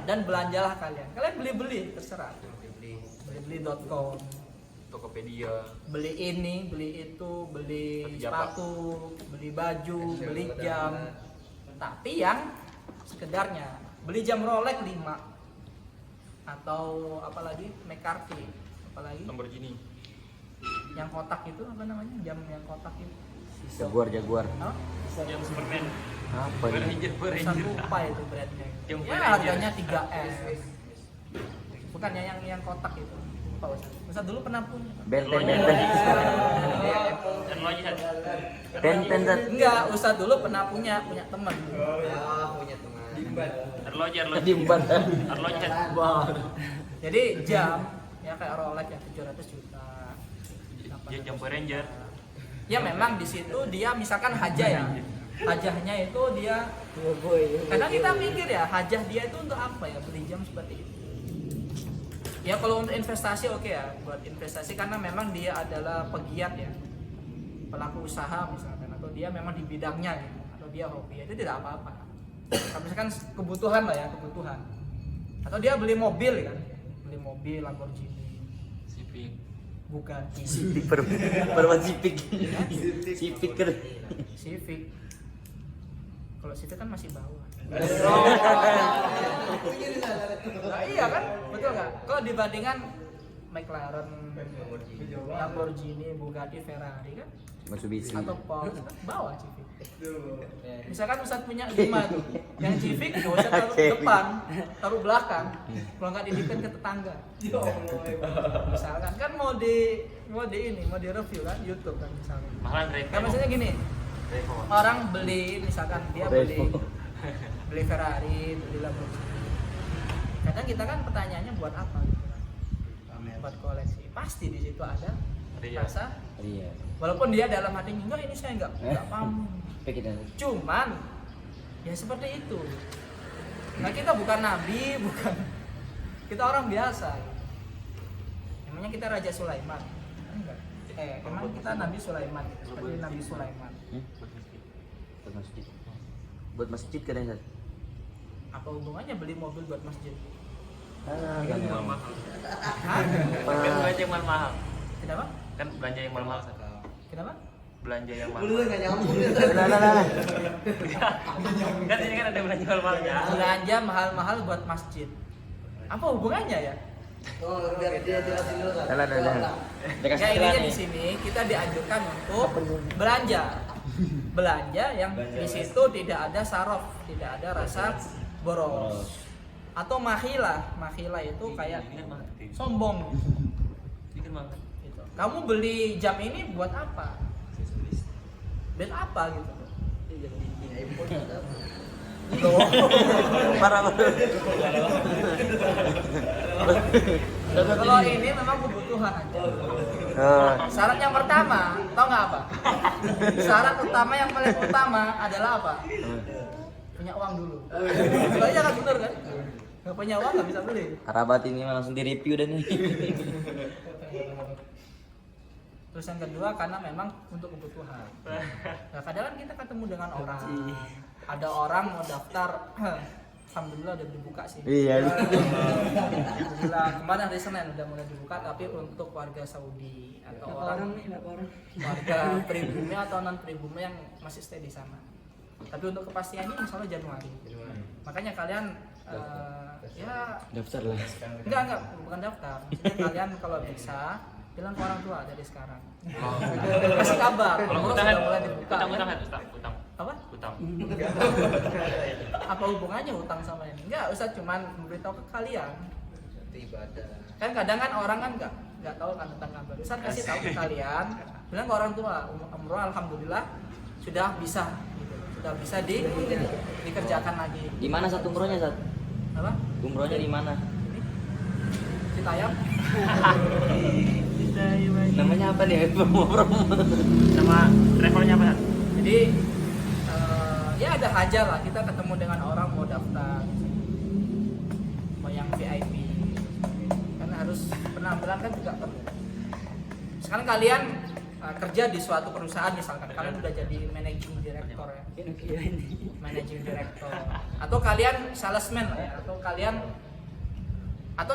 Dan belanjalah kalian. Kalian beli terserah. Beli.com. Tokopedia. Beli ini, beli itu, beli Beli apa? sepatu, beli baju, beli jam. Tapi yang sekedarnya. Beli jam Rolex 5. Atau apalagi McCarthy. Apalagi Lamborghini. yang kotak itu apa namanya? Jam yang kotak itu. Jaguar. Hah? Jam Superman. Apa ini? Power Saya Ranger. lupa itu brandnya. Yang Ya Power Ranger. harganya 3S. Bukannya yang kotak itu. Lupa Ustaz. Ustaz dulu pernah punya. Benten. Sat. Enggak, Ustaz dulu pernah punya teman. Punya teman. Arloji. Dimban. Arloji. Jadi jam ya kayak Rolex yang 700 juta. Dia jam Power Ranger. Ya memang di situ dia misalkan hajah ya. Hajahnya itu dia karena kita mikir ya, hajah dia itu untuk apa ya beli jam seperti itu. Ya kalau untuk investasi oke ya, buat investasi karena memang dia adalah pegiat ya. Pelaku usaha misalkan atau dia memang di bidangnya gitu, atau dia hobi, itu tidak apa-apa. Kalau misalkan kebutuhan lah ya, kebutuhan. Atau dia beli mobil kan, beli mobil Lamborghini, Civic. Bugatti, Berapa Civic? Civic kan. Civic. Kalau Civic kan masih bawah. Nah, iya kan, betul nggak? Kalau dibandingkan McLaren, Lamborghini, Bugatti, Ferrari kan, Mitsubishi. atau Porsche kan bawah Civic. Misalkan Ustadz punya 5 tuh, yang Civic nggak usah taruh depan, taruh belakang, kalau nggak dititipkan ke tetangga. Misalkan kan mau di review kan YouTube kan misalkan. Mahalan Revo. Kan maksudnya gini, Revo. orang beli misalkan dia beli Ferrari, beli Lamborghini. Kadang kita kan pertanyaannya buat apa gitu kan? Buat koleksi. Pasti di situ ada Iya. rasa. Iya. Walaupun dia dalam hatinya enggak, ini saya enggak paham. Kita Cuman ya seperti itu. Nah, kita bukan nabi, bukan, kita orang biasa. Namanya kita Raja Sulaiman. Enggak. Emang kita Nabi Sulaiman, seperti Nabi Sulaiman. buat masjid. Buat masjid kadang. Apa hubungannya beli mobil buat masjid? Ah, Kan gampang. mahal. Hah? Kan belanja yang mahal. Kenapa? Kan belanja yang mahal. Kenapa? Belanja yang mahal. Dulu nggak nyambung. Nah. Kan ini kan ada belanja mahal-mahalnya. Belanja mahal-mahal buat masjid. Apa hubungannya ya? Oh, biar dia jelasin dulu kan. Nah. Ya intinya di sini kita dianjurkan untuk belanja yang di situ tidak ada saraf, tidak ada rasa boros. Atau mahilah itu kayak Ini kan marketing. sombong. Ini kan mahal. Gitu. Kamu beli jam ini buat apa? Buat apa gitu? Parah. Kalau ini memang kebutuhan aja. Syarat yang pertama, tau nggak apa? Syarat utama yang paling utama adalah apa? Punya uang dulu. Kalau iya kan bener kan? Nggak punya uang nggak bisa beli. Arabat ini mah langsung di review dan nih. Terus yang kedua karena memang untuk kebutuhan. Nah, kadang kan kita ketemu dengan orang, ada orang mau daftar, alhamdulillah udah dibuka sih. Iya. Alhamdulillah kemarin hari Senin udah mulai dibuka, tapi untuk warga Saudi atau orang warga pribumi atau non pribumi yang masih stay di sana. Tapi untuk kepastiannya misalnya Januari. Makanya kalian ya Daftar lah. enggak bukan daftar. Maksudnya kalian kalau bisa bilang ke orang tua dari sekarang. Kasih kabar. Kalau Kalau utang sudah mulai dibuka. utang ya. utang. Apa? Utang. Apa hubungannya utang sama ini? Enggak, Ustaz cuman memberitahu ke kalian. Itu ibadah. Kan kadang kan orang kan enggak tahu kan tentang kabar. Ustaz kasih tahu ke kalian, bilang ke orang tua, umroh alhamdulillah sudah bisa gitu. Sudah bisa dikerjakan lagi. Di mana satu umrohnya, Sat? Apa? Umrohnya di mana? Citayam. Namanya apa nih? Promo. Sama travelnya apa? Jadi ya ada hajar lah, kita ketemu dengan orang mau daftar, mau yang VIP, karena harus penampilan kan juga perlu. Sekarang kalian kerja di suatu perusahaan misalkan, kalian udah jadi managing director ya, managing director, atau kalian salesman lah ya, atau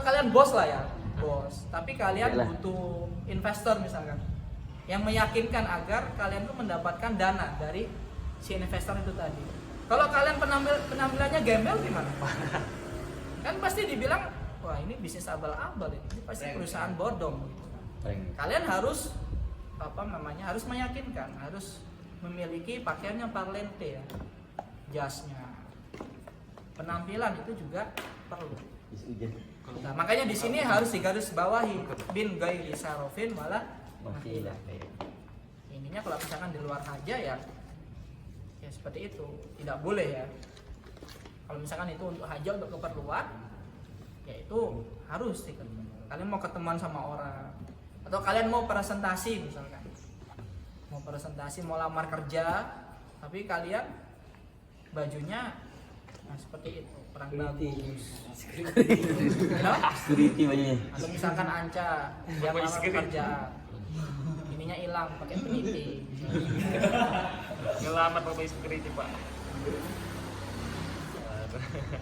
kalian bos lah ya, bos. Tapi kalian Yalah. butuh investor misalkan, yang meyakinkan agar kalian tuh mendapatkan dana dari si investor itu tadi. Kalau kalian penampilannya gembel gimana? Kan pasti dibilang, wah ini bisnis abal-abal ini pasti perusahaan bodong. Kalian harus harus meyakinkan, harus memiliki pakaiannya parlente ya, jasnya, penampilan itu juga perlu. Nah, makanya di sini harus digaris bawahi bin gairi sarofin malah mahilah. Ininya kalau misalkan di luar haja ya seperti itu, tidak boleh ya. Kalau misalkan itu untuk haja, untuk keperluan, ya itu harus dikerjakan. Kalian mau ketemuan sama orang, atau kalian mau presentasi misalkan, mau lamar kerja, tapi kalian bajunya seperti itu, kurang bagus. Security bajunya. Atau misalkan Anca yang lamar pekerjaan, ininya security-nya hilang pakai peniti. Ngelamat pakai security pak.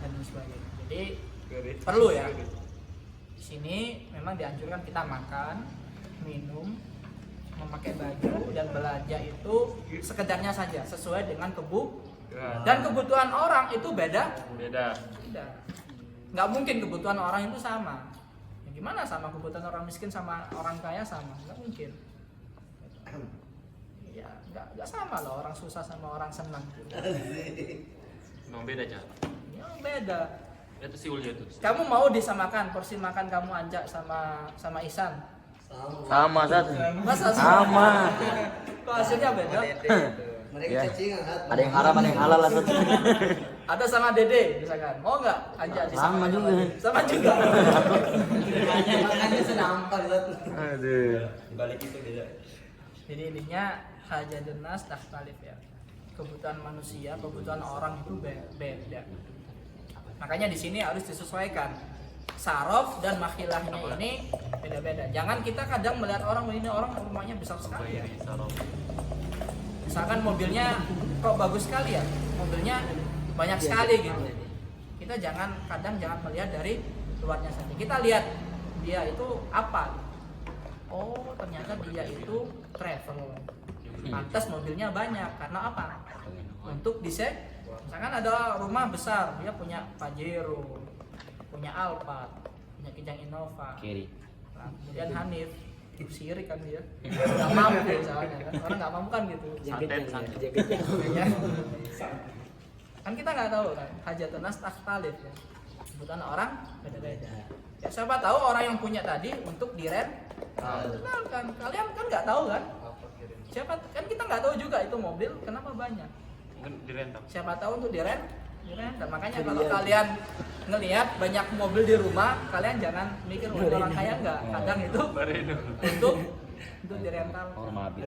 Dan sebagainya. Jadi perlu ya. Di sini memang dianjurkan kita makan, minum, memakai baju dan belanja itu sekedarnya saja sesuai dengan dan kebutuhan orang itu beda. Beda. Nggak mungkin kebutuhan orang itu sama. Ya, gimana sama kebutuhan orang miskin sama orang kaya sama? Nggak mungkin. Ya nggak sama loh orang susah sama orang senang. Memang beda Cak. Ya beda. Itu siulnya itu. Kamu mau disamakan porsi makan kamu Anjak sama Ihsan? Sama Sat. Masa Sama. Kok hasilnya beda? Mereka Ya. cacingan. Ada yang haram, ada yang halal lah Sat. Ada sama Dede misalkan. Mau nggak Anjak disamakan? Sama juga. Sama juga. Makannya senampar. Aduh. Balik itu beda. Jadi intinya hajatun nas takhtalif ya. Kebutuhan manusia, kebutuhan orang itu beda. Makanya di sini harus disesuaikan. Sarof dan makhilahnya ini beda-beda. Jangan kita kadang melihat orang ini orang rumahnya besar sekali ya. Misalkan mobilnya kok bagus sekali ya, mobilnya banyak sekali gitu. Kita kadang jangan melihat dari luarnya saja. Kita lihat dia itu apa. Oh ternyata dia itu travel. Pantas mobilnya banyak karena apa? Untuk misalkan ada rumah besar, dia punya Pajero, punya Alphard, punya Kijang Innova. Kiri. Nah, kemudian Hanif, sirik kan dia, nggak mampu soalnya kan, orang nggak mampu kan gitu. Ya. Kan kita nggak tahu kan, hajatun nas takhtalif ya. Kebutuhan orang beda-beda. Ya siapa tahu orang yang punya tadi untuk dirent, kan kalian kan nggak tahu kan? Siapa kan kita nggak tahu juga itu mobil kenapa banyak. Mungkin dirental. Siapa tahu untuk dirent. Dan makanya kalau kalian ngelihat banyak mobil di rumah, kalian jangan mikir orang kaya enggak. Kadang itu untuk dirental. Orang mabit.